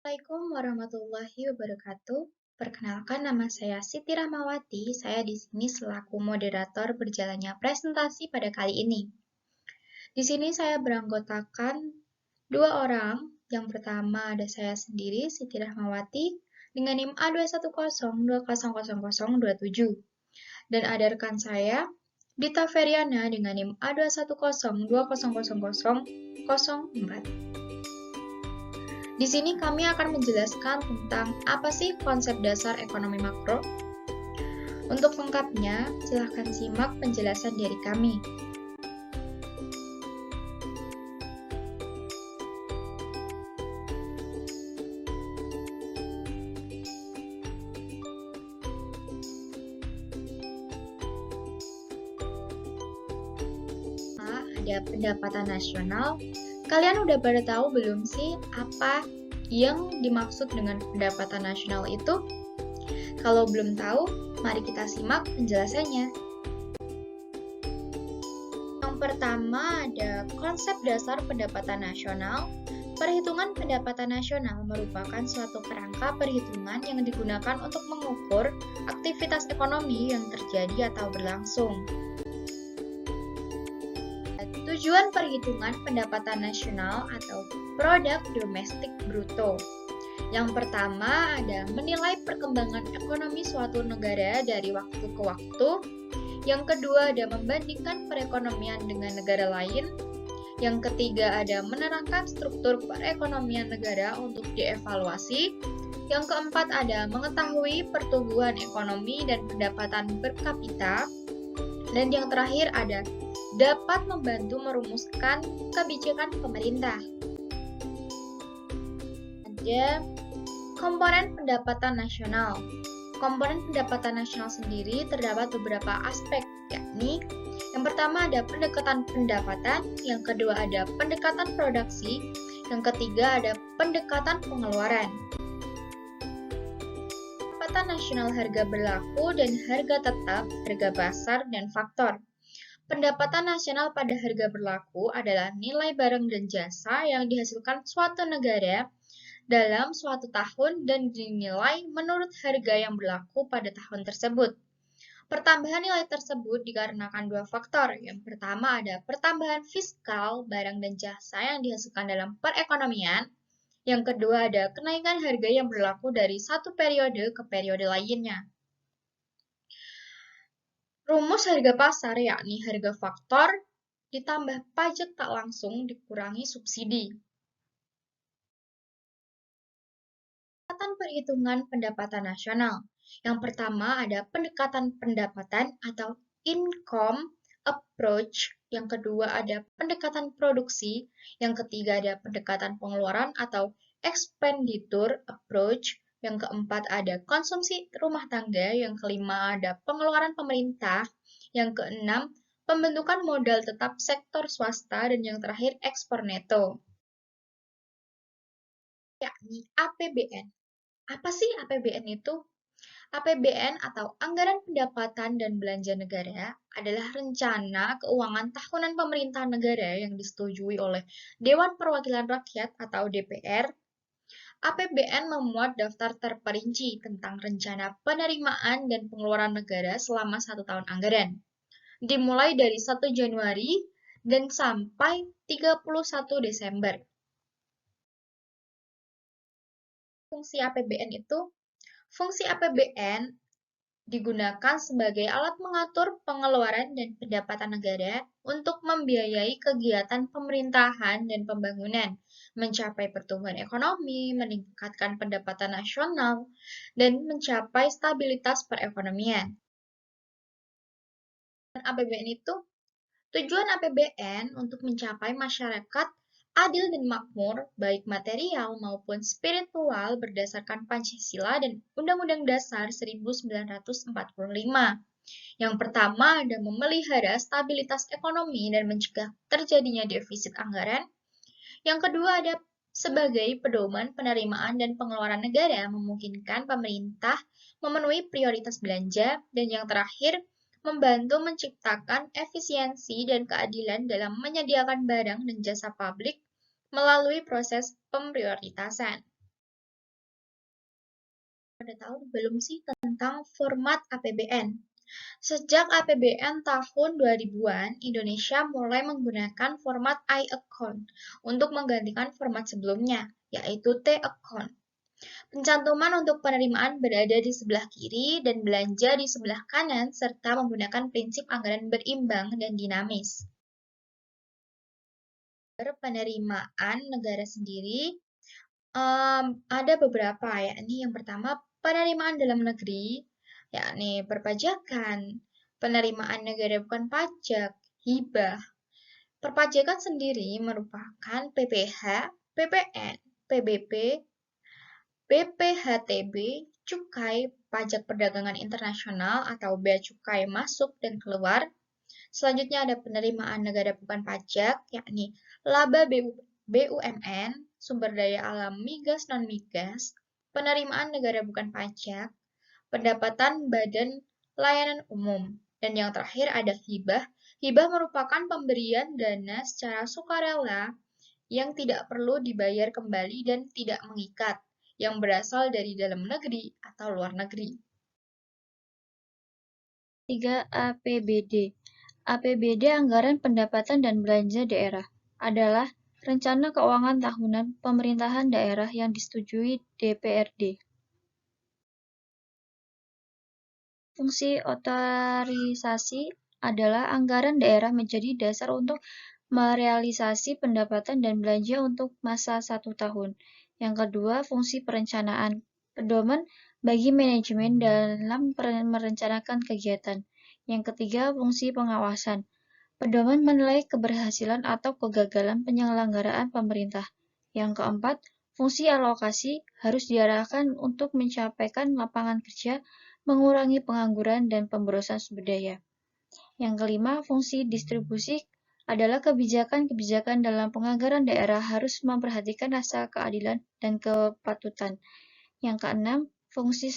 Assalamualaikum warahmatullahi wabarakatuh. Perkenalkan, nama saya Siti Rahmawati. Saya di sini selaku moderator berjalannya presentasi pada kali ini. Di sini saya beranggotakan dua orang. Yang pertama ada saya sendiri, Siti Rahmawati, dengan NIM A210200027. Dan ada rekan saya, Dita Feriana, dengan NIM A210200004. Di sini kami akan menjelaskan tentang apa sih konsep dasar ekonomi makro. Untuk lengkapnya, silahkan simak penjelasan dari kami. Ada pendapatan nasional. Kalian udah pada tahu belum sih apa yang dimaksud dengan pendapatan nasional itu? Kalau belum tahu, mari kita simak penjelasannya. Yang pertama ada konsep dasar pendapatan nasional. Perhitungan pendapatan nasional merupakan suatu kerangka perhitungan yang digunakan untuk mengukur aktivitas ekonomi yang terjadi atau berlangsung. Tujuan perhitungan pendapatan nasional atau produk domestik bruto. Yang pertama ada menilai perkembangan ekonomi suatu negara dari waktu ke waktu. Yang kedua ada membandingkan perekonomian dengan negara lain. Yang ketiga ada menerangkan struktur perekonomian negara untuk dievaluasi. Yang keempat ada mengetahui pertumbuhan ekonomi dan pendapatan per kapita. Dan yang terakhir ada dapat membantu merumuskan kebijakan pemerintah. Ada komponen pendapatan nasional. Komponen pendapatan nasional sendiri terdapat beberapa aspek, yakni yang pertama ada pendekatan pendapatan, yang kedua ada pendekatan produksi, yang ketiga ada pendekatan pengeluaran. Pendapatan nasional harga berlaku dan harga tetap, harga pasar, dan faktor. Pendapatan nasional pada harga berlaku adalah nilai barang dan jasa yang dihasilkan suatu negara dalam suatu tahun dan dinilai menurut harga yang berlaku pada tahun tersebut. Pertambahan nilai tersebut dikarenakan dua faktor. Yang pertama ada pertambahan fiskal barang dan jasa yang dihasilkan dalam perekonomian. Yang kedua ada kenaikan harga yang berlaku dari satu periode ke periode lainnya. Rumus harga pasar yakni harga faktor ditambah pajak tak langsung dikurangi subsidi. Pendekatan perhitungan pendapatan nasional. Yang pertama ada pendekatan pendapatan atau income approach. Yang kedua ada pendekatan produksi. Yang ketiga ada pendekatan pengeluaran atau expenditure approach. Yang keempat ada konsumsi rumah tangga. Yang kelima ada pengeluaran pemerintah. Yang keenam pembentukan modal tetap sektor swasta. Dan yang terakhir ekspor neto, yakni APBN. Apa sih APBN itu? APBN atau Anggaran Pendapatan dan Belanja Negara adalah rencana keuangan tahunan pemerintah negara yang disetujui oleh Dewan Perwakilan Rakyat atau DPR. APBN memuat daftar terperinci tentang rencana penerimaan dan pengeluaran negara selama 1 tahun anggaran, dimulai dari 1 Januari dan sampai 31 Desember. Fungsi APBN itu, fungsi APBN digunakan sebagai alat mengatur pengeluaran dan pendapatan negara untuk membiayai kegiatan pemerintahan dan pembangunan, mencapai pertumbuhan ekonomi, meningkatkan pendapatan nasional, dan mencapai stabilitas perekonomian. APBN itu, tujuan APBN untuk mencapai masyarakat adil dan makmur, baik material maupun spiritual berdasarkan Pancasila dan Undang-Undang Dasar 1945. Yang pertama ada memelihara stabilitas ekonomi dan mencegah terjadinya defisit anggaran. Yang kedua ada sebagai pedoman penerimaan dan pengeluaran negara memungkinkan pemerintah memenuhi prioritas belanja. Dan yang terakhir, membantu menciptakan efisiensi dan keadilan dalam menyediakan barang dan jasa publik melalui proses pemprioritasan. Pada tahu belum sih tentang format APBN? Sejak APBN tahun 2000-an, Indonesia mulai menggunakan format I-account untuk menggantikan format sebelumnya, yaitu T-account. Pencantuman untuk penerimaan berada di sebelah kiri dan belanja di sebelah kanan, serta menggunakan prinsip anggaran berimbang dan dinamis. Penerimaan negara sendiri ada beberapa, yakni yang pertama penerimaan dalam negeri, yakni perpajakan, penerimaan negara bukan pajak, hibah. Perpajakan sendiri merupakan PPh, PPN, PBP, BPHTB, cukai, pajak perdagangan internasional atau bea cukai masuk dan keluar. Selanjutnya ada penerimaan negara bukan pajak, yakni laba BUMN, sumber daya alam migas non-migas, penerimaan negara bukan pajak, pendapatan badan layanan umum. Dan yang terakhir ada hibah. Hibah merupakan pemberian dana secara sukarela yang tidak perlu dibayar kembali dan tidak mengikat, yang berasal dari dalam negeri atau luar negeri. 3. APBD. APBD Anggaran Pendapatan dan Belanja Daerah adalah rencana keuangan tahunan pemerintahan daerah yang disetujui DPRD. Fungsi otorisasi adalah anggaran daerah menjadi dasar untuk merealisasi pendapatan dan belanja untuk masa 1 tahun. Yang kedua, fungsi perencanaan, pedoman bagi manajemen dalam merencanakan kegiatan. Yang ketiga, fungsi pengawasan, pedoman menilai keberhasilan atau kegagalan penyelenggaraan pemerintah. Yang keempat, fungsi alokasi harus diarahkan untuk mencapaikan lapangan kerja, mengurangi pengangguran dan pemborosan sumber daya. Yang kelima, fungsi distribusi adalah kebijakan-kebijakan dalam penganggaran daerah harus memperhatikan rasa keadilan dan kepatutan. Yang keenam, fungsi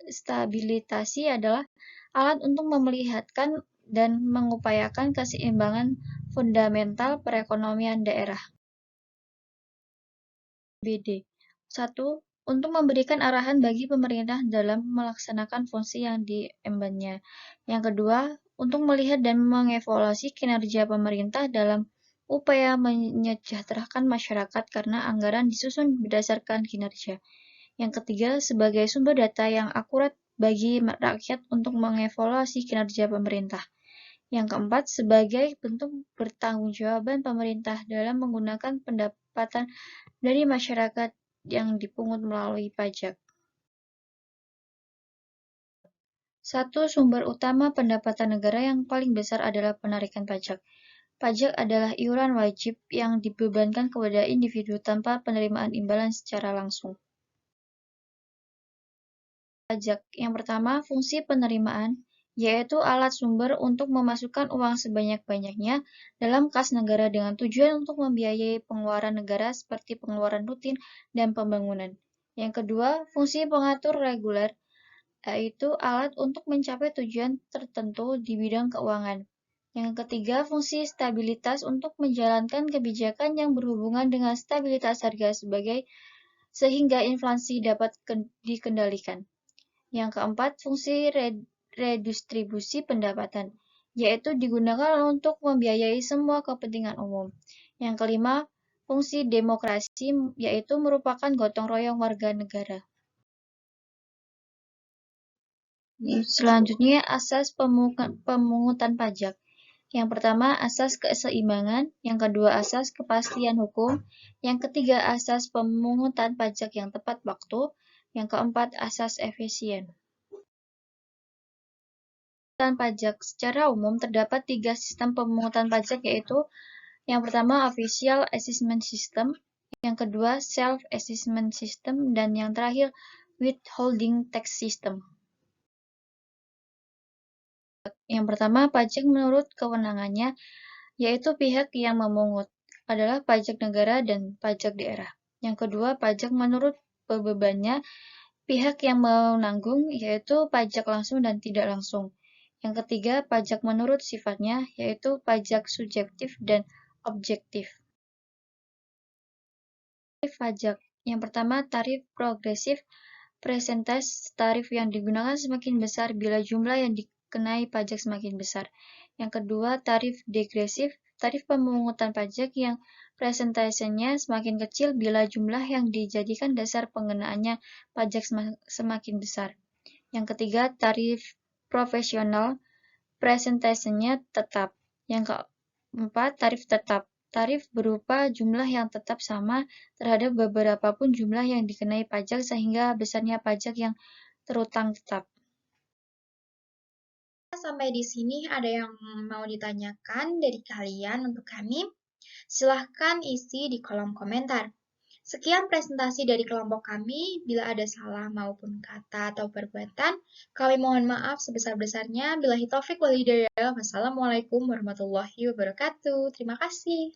stabilitasi adalah alat untuk memelihatkan dan mengupayakan keseimbangan fundamental perekonomian daerah. BD 1. Untuk memberikan arahan bagi pemerintah dalam melaksanakan fungsi yang diembannya. Yang kedua, untuk melihat dan mengevaluasi kinerja pemerintah dalam upaya menyejahterakan masyarakat karena anggaran disusun berdasarkan kinerja. Yang ketiga, sebagai sumber data yang akurat bagi rakyat untuk mengevaluasi kinerja pemerintah. Yang keempat, sebagai bentuk pertanggungjawaban pemerintah dalam menggunakan pendapatan dari masyarakat yang dipungut melalui pajak. 1. Sumber utama pendapatan negara yang paling besar adalah penarikan pajak. Pajak adalah iuran wajib yang dibebankan kepada individu tanpa penerimaan imbalan secara langsung. Pajak. Yang pertama, fungsi penerimaan, yaitu alat sumber untuk memasukkan uang sebanyak-banyaknya dalam kas negara dengan tujuan untuk membiayai pengeluaran negara seperti pengeluaran rutin dan pembangunan. Yang kedua, fungsi pengatur reguler, yaitu alat untuk mencapai tujuan tertentu di bidang keuangan. Yang ketiga, fungsi stabilitas untuk menjalankan kebijakan yang berhubungan dengan stabilitas harga sehingga inflasi dapat dikendalikan. Yang keempat, fungsi redistribusi pendapatan, yaitu digunakan untuk membiayai semua kepentingan umum. Yang kelima, fungsi demokrasi, yaitu merupakan gotong royong warga negara. Selanjutnya, asas pemungutan pajak. Yang pertama, asas keseimbangan. Yang kedua, asas kepastian hukum. Yang ketiga, asas pemungutan pajak yang tepat waktu. Yang keempat, asas efisien. Pemungutan pajak. Secara umum, terdapat 3 sistem pemungutan pajak, yaitu yang pertama, Official Assessment System. Yang kedua, Self-Assessment System. Dan yang terakhir, Withholding Tax System. Yang pertama, pajak menurut kewenangannya, yaitu pihak yang memungut adalah pajak negara dan pajak daerah. Yang kedua, pajak menurut bebannya, pihak yang menanggung, yaitu pajak langsung dan tidak langsung. Yang ketiga, pajak menurut sifatnya, yaitu pajak subjektif dan objektif. Tarif pajak. Yang pertama, tarif progresif. Persentase tarif yang digunakan semakin besar bila jumlah yang dikenai pajak semakin besar. Yang kedua, tarif degresif, tarif pemungutan pajak yang persentasenya semakin kecil bila jumlah yang dijadikan dasar pengenaannya pajak semakin besar. Yang ketiga, tarif profesional, persentasenya tetap. Yang keempat, tarif tetap. Tarif berupa jumlah yang tetap sama terhadap beberapa pun jumlah yang dikenai pajak sehingga besarnya pajak yang terutang tetap. Sampai di sini ada yang mau ditanyakan dari kalian untuk kami? Silahkan isi di kolom komentar. Sekian presentasi dari kelompok kami. Bila ada salah maupun kata atau perbuatan, kami mohon maaf sebesar-besarnya. Billahi taufik wal hidayah. Wassalamualaikum warahmatullahi wabarakatuh. Terima kasih.